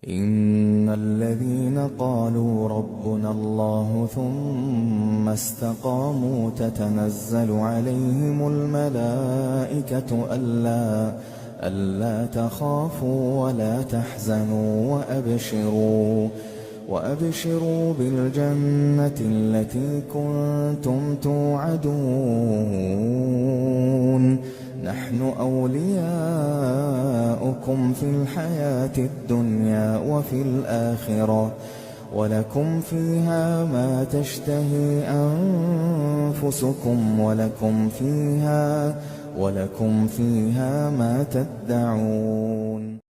إن الذين قالوا ربنا الله ثم استقاموا تتنزل عليهم الملائكة ألا تخافوا ولا تحزنوا وأبشروا بالجنة التي كنتم توعدون نحن أولياؤكم في الحياة الدنيا وفي الآخرة ولكم فيها ما تشتهي أنفسكم ولكم فيها ما تدعون.